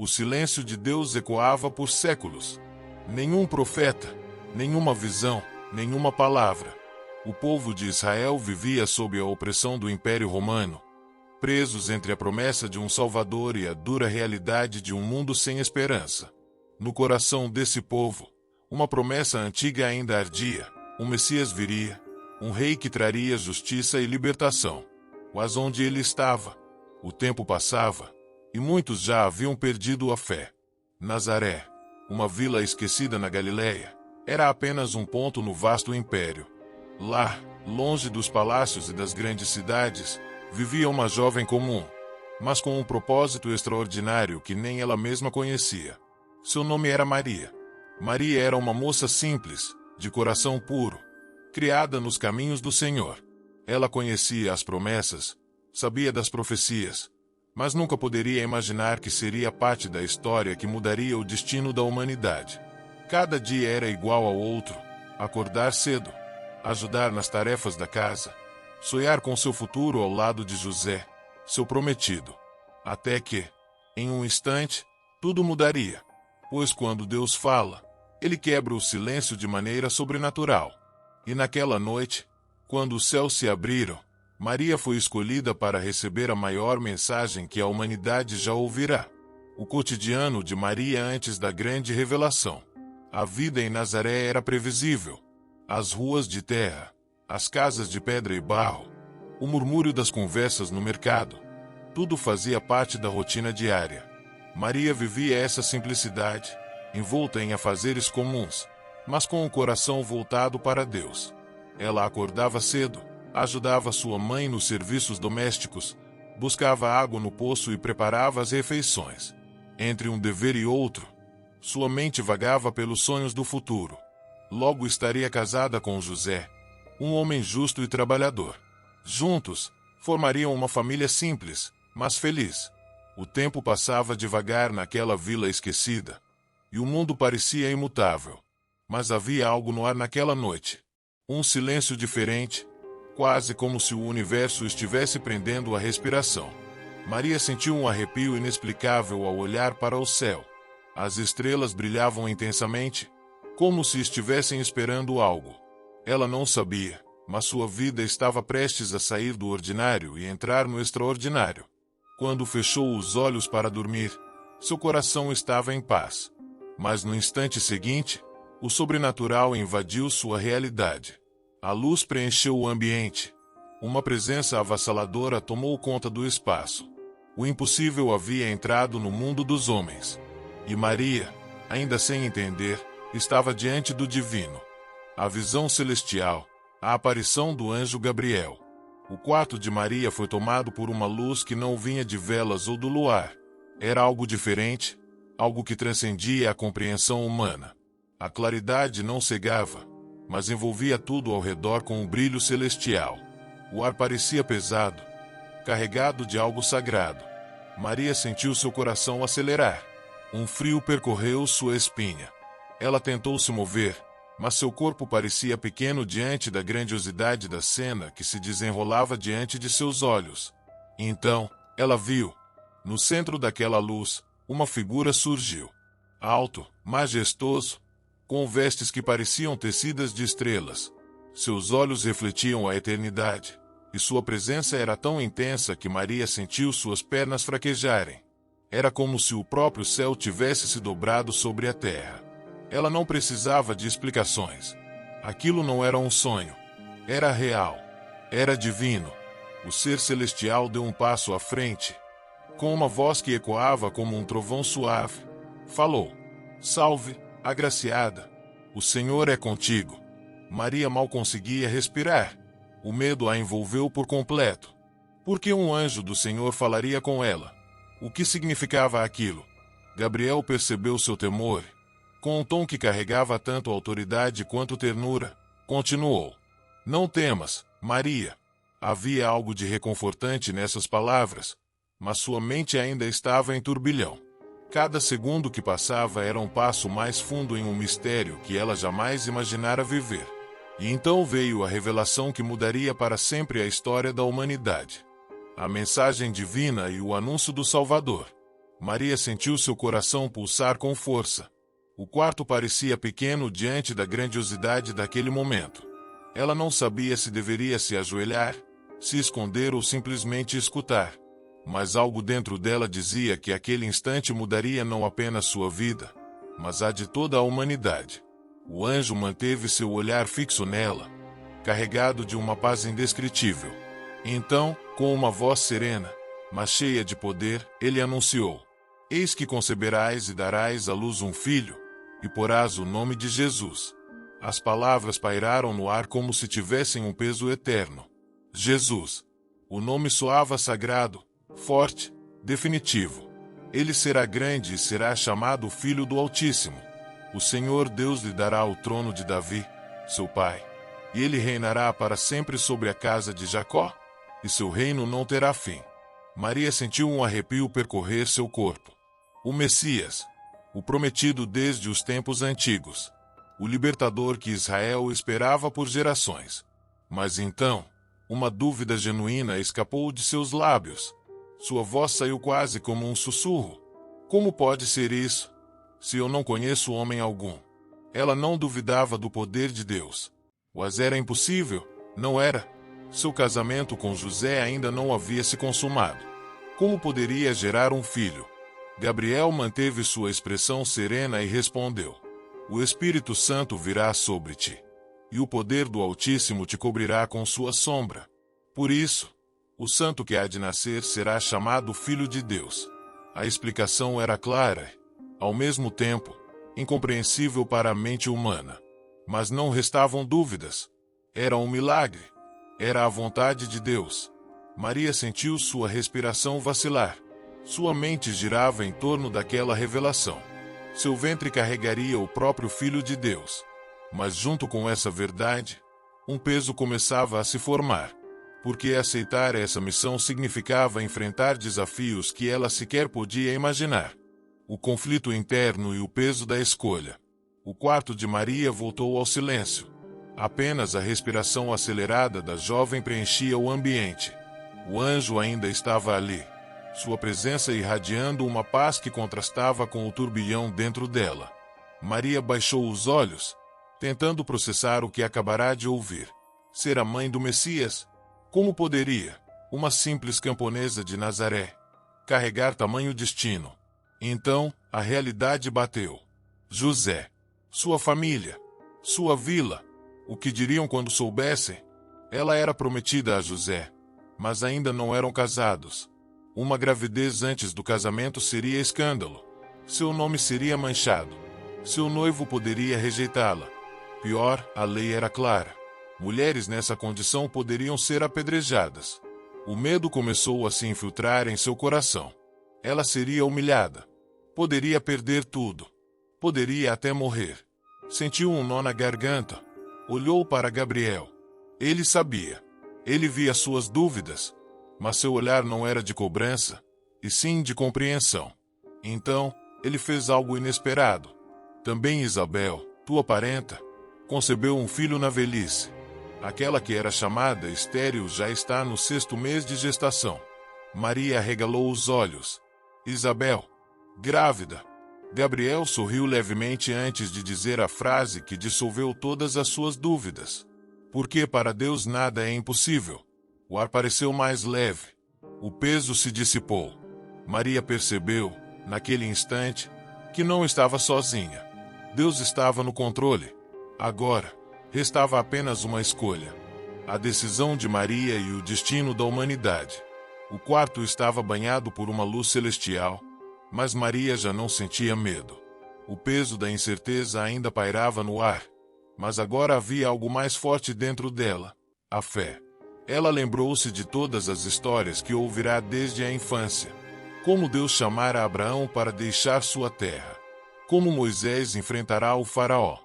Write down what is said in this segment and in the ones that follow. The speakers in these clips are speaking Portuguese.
O silêncio de Deus ecoava por séculos. Nenhum profeta, nenhuma visão, nenhuma palavra. O povo de Israel vivia sob a opressão do Império Romano, presos entre a promessa de um Salvador e a dura realidade de um mundo sem esperança. No coração desse povo, uma promessa antiga ainda ardia: um Messias viria, um rei que traria justiça e libertação. Mas onde ele estava? O tempo passava, e muitos já haviam perdido a fé. Nazaré, uma vila esquecida na Galileia, era apenas um ponto no vasto império. Lá, longe dos palácios e das grandes cidades, vivia uma jovem comum, mas com um propósito extraordinário que nem ela mesma conhecia. Seu nome era Maria. Maria era uma moça simples, de coração puro, criada nos caminhos do Senhor. Ela conhecia as promessas, sabia das profecias, mas nunca poderia imaginar que seria parte da história que mudaria o destino da humanidade. Cada dia era igual ao outro: acordar cedo, ajudar nas tarefas da casa, sonhar com seu futuro ao lado de José, seu prometido. Até que, em um instante, tudo mudaria. Pois quando Deus fala, ele quebra o silêncio de maneira sobrenatural. E naquela noite, quando os céus se abriram, Maria foi escolhida para receber a maior mensagem que a humanidade já ouvirá. O cotidiano de Maria antes da grande revelação. A vida em Nazaré era previsível. As ruas de terra, as casas de pedra e barro, o murmúrio das conversas no mercado, tudo fazia parte da rotina diária. Maria vivia essa simplicidade, envolta em afazeres comuns, mas com o coração voltado para Deus. Ela acordava cedo, ajudava sua mãe nos serviços domésticos, buscava água no poço e preparava as refeições. Entre um dever e outro, sua mente vagava pelos sonhos do futuro. Logo estaria casada com José, um homem justo e trabalhador. Juntos, formariam uma família simples, mas feliz. O tempo passava devagar naquela vila esquecida, e o mundo parecia imutável. Mas havia algo no ar naquela noite. Um silêncio diferente, quase como se o universo estivesse prendendo a respiração. Maria sentiu um arrepio inexplicável ao olhar para o céu. As estrelas brilhavam intensamente, como se estivessem esperando algo. Ela não sabia, mas sua vida estava prestes a sair do ordinário e entrar no extraordinário. Quando fechou os olhos para dormir, seu coração estava em paz. Mas no instante seguinte, o sobrenatural invadiu sua realidade. A luz preencheu o ambiente. Uma presença avassaladora tomou conta do espaço. O impossível havia entrado no mundo dos homens. E Maria, ainda sem entender, estava diante do divino. A visão celestial, a aparição do anjo Gabriel. O quarto de Maria foi tomado por uma luz que não vinha de velas ou do luar. Era algo diferente, algo que transcendia a compreensão humana. A claridade não cegava, mas envolvia tudo ao redor com um brilho celestial. O ar parecia pesado, carregado de algo sagrado. Maria sentiu seu coração acelerar. Um frio percorreu sua espinha. Ela tentou se mover, mas seu corpo parecia pequeno diante da grandiosidade da cena que se desenrolava diante de seus olhos. Então, ela viu. No centro daquela luz, uma figura surgiu. Alto, majestoso, com vestes que pareciam tecidas de estrelas. Seus olhos refletiam a eternidade, e sua presença era tão intensa que Maria sentiu suas pernas fraquejarem. Era como se o próprio céu tivesse se dobrado sobre a terra. Ela não precisava de explicações. Aquilo não era um sonho. Era real. Era divino. O ser celestial deu um passo à frente. Com uma voz que ecoava como um trovão suave, falou: "Salve, agraciada. O Senhor é contigo." Maria mal conseguia respirar. O medo a envolveu por completo. Por que um anjo do Senhor falaria com ela? O que significava aquilo? Gabriel percebeu seu temor. Com um tom que carregava tanto autoridade quanto ternura, continuou: "Não temas, Maria." Havia algo de reconfortante nessas palavras, mas sua mente ainda estava em turbilhão. Cada segundo que passava era um passo mais fundo em um mistério que ela jamais imaginara viver. E então veio a revelação que mudaria para sempre a história da humanidade. A mensagem divina e o anúncio do Salvador. Maria sentiu seu coração pulsar com força. O quarto parecia pequeno diante da grandiosidade daquele momento. Ela não sabia se deveria se ajoelhar, se esconder ou simplesmente escutar. Mas algo dentro dela dizia que aquele instante mudaria não apenas sua vida, mas a de toda a humanidade. O anjo manteve seu olhar fixo nela, carregado de uma paz indescritível. Então, com uma voz serena, mas cheia de poder, ele anunciou: Eis que conceberás e darás à luz um filho, e porás o nome de Jesus. As palavras pairaram no ar como se tivessem um peso eterno. Jesus. O nome soava sagrado, forte, definitivo. Ele será grande e será chamado Filho do Altíssimo. O Senhor Deus lhe dará o trono de Davi, seu pai, e ele reinará para sempre sobre a casa de Jacó, e seu reino não terá fim. Maria sentiu um arrepio percorrer seu corpo. O Messias, o prometido desde os tempos antigos, o libertador que Israel esperava por gerações. Mas então, uma dúvida genuína escapou de seus lábios. Sua voz saiu quase como um sussurro. Como pode ser isso, se eu não conheço homem algum? Ela não duvidava do poder de Deus. Mas era impossível, não era? Seu casamento com José ainda não havia se consumado. Como poderia gerar um filho? Gabriel manteve sua expressão serena e respondeu: O Espírito Santo virá sobre ti, e o poder do Altíssimo te cobrirá com sua sombra. Por isso, o santo que há de nascer será chamado Filho de Deus. A explicação era clara, ao mesmo tempo, incompreensível para a mente humana. Mas não restavam dúvidas. Era um milagre. Era a vontade de Deus. Maria sentiu sua respiração vacilar. Sua mente girava em torno daquela revelação. Seu ventre carregaria o próprio Filho de Deus. Mas junto com essa verdade, um peso começava a se formar. Porque aceitar essa missão significava enfrentar desafios que ela sequer podia imaginar. O conflito interno e o peso da escolha. O quarto de Maria voltou ao silêncio. Apenas a respiração acelerada da jovem preenchia o ambiente. O anjo ainda estava ali, sua presença irradiando uma paz que contrastava com o turbilhão dentro dela. Maria baixou os olhos, tentando processar o que acabará de ouvir. Ser a mãe do Messias? Como poderia, uma simples camponesa de Nazaré, carregar tamanho destino? Então, a realidade bateu. José, sua família, sua vila, o que diriam quando soubessem? Ela era prometida a José, mas ainda não eram casados. Uma gravidez antes do casamento seria escândalo. Seu nome seria manchado. Seu noivo poderia rejeitá-la. Pior, a lei era clara. Mulheres nessa condição poderiam ser apedrejadas. O medo começou a se infiltrar em seu coração. Ela seria humilhada. Poderia perder tudo. Poderia até morrer. Sentiu um nó na garganta. Olhou para Gabriel. Ele sabia. Ele via suas dúvidas. Mas seu olhar não era de cobrança, e sim de compreensão. Então, ele fez algo inesperado. Também Isabel, tua parenta, concebeu um filho na velhice. Aquela que era chamada estéril já está no 6º mês de gestação. Maria arregalou os olhos. Isabel, grávida. Gabriel sorriu levemente antes de dizer a frase que dissolveu todas as suas dúvidas. Porque para Deus nada é impossível. O ar pareceu mais leve. O peso se dissipou. Maria percebeu, naquele instante, que não estava sozinha. Deus estava no controle. Agora, restava apenas uma escolha. A decisão de Maria e o destino da humanidade. O quarto estava banhado por uma luz celestial, mas Maria já não sentia medo. O peso da incerteza ainda pairava no ar, mas agora havia algo mais forte dentro dela: a fé. Ela lembrou-se de todas as histórias que ouvirá desde a infância. Como Deus chamara Abraão para deixar sua terra. Como Moisés enfrentará o faraó.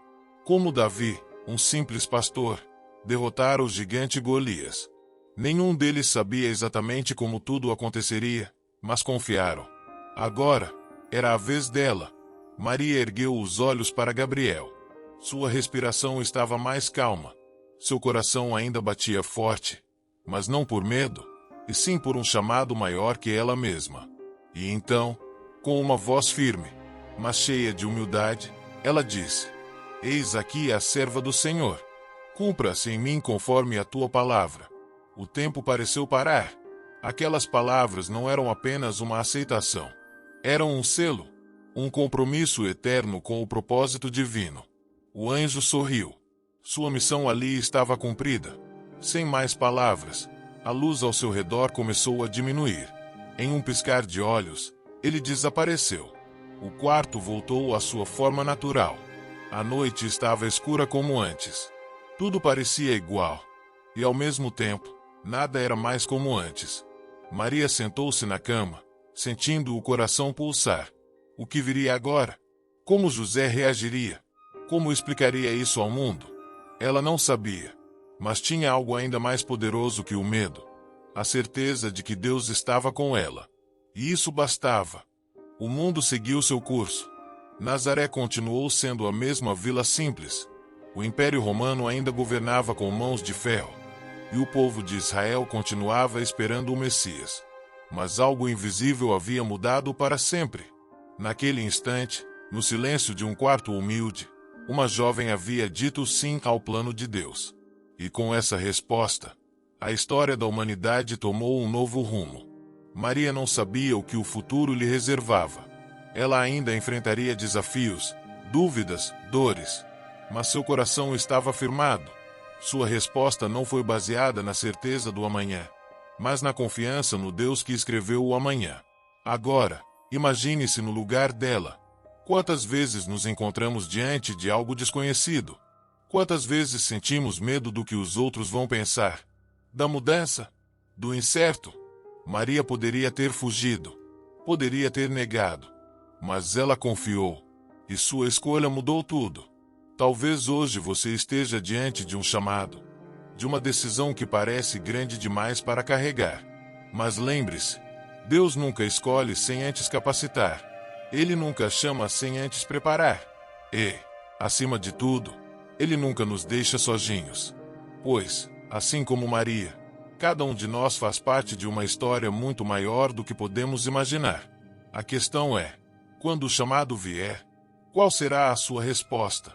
Como Davi, um simples pastor, derrotara o gigante Golias. Nenhum deles sabia exatamente como tudo aconteceria, mas confiaram. Agora, era a vez dela. Maria ergueu os olhos para Gabriel. Sua respiração estava mais calma. Seu coração ainda batia forte, mas não por medo, e sim por um chamado maior que ela mesma. E então, Com uma voz firme, mas cheia de humildade, ela disse: Eis aqui a serva do Senhor. Cumpra-se em mim conforme a tua palavra. O tempo pareceu parar. Aquelas palavras não eram apenas uma aceitação. Eram um selo, um compromisso eterno com o propósito divino. O anjo sorriu. Sua missão ali estava cumprida. Sem mais palavras, a luz ao seu redor começou a diminuir. Em um piscar de olhos, ele desapareceu. O quarto voltou à sua forma natural. A noite estava escura como antes. Tudo parecia igual. E ao mesmo tempo, nada era mais como antes. Maria sentou-se na cama, sentindo o coração pulsar. O que viria agora? Como José reagiria? Como explicaria isso ao mundo? Ela não sabia. Mas tinha algo ainda mais poderoso que o medo. A certeza de que Deus estava com ela. E isso bastava. O mundo seguiu seu curso. Nazaré continuou sendo a mesma vila simples. O Império Romano ainda governava com mãos de ferro. E o povo de Israel continuava esperando o Messias. Mas algo invisível havia mudado para sempre. Naquele instante, no silêncio de um quarto humilde, uma jovem havia dito sim ao plano de Deus. E com essa resposta, a história da humanidade tomou um novo rumo. Maria não sabia o que o futuro lhe reservava. Ela ainda enfrentaria desafios, dúvidas, dores. Mas seu coração estava firmado. Sua resposta não foi baseada na certeza do amanhã, mas na confiança no Deus que escreveu o amanhã. Agora, imagine-se no lugar dela. Quantas vezes nos encontramos diante de algo desconhecido? Quantas vezes sentimos medo do que os outros vão pensar? Da mudança? Do incerto? Maria poderia ter fugido. Poderia ter negado. Mas ela confiou. E sua escolha mudou tudo. Talvez hoje você esteja diante de um chamado. De uma decisão que parece grande demais para carregar. Mas lembre-se, Deus nunca escolhe sem antes capacitar. Ele nunca chama sem antes preparar. E, acima de tudo, Ele nunca nos deixa sozinhos. Pois, assim como Maria, cada um de nós faz parte de uma história muito maior do que podemos imaginar. A questão é, quando o chamado vier, qual será a sua resposta?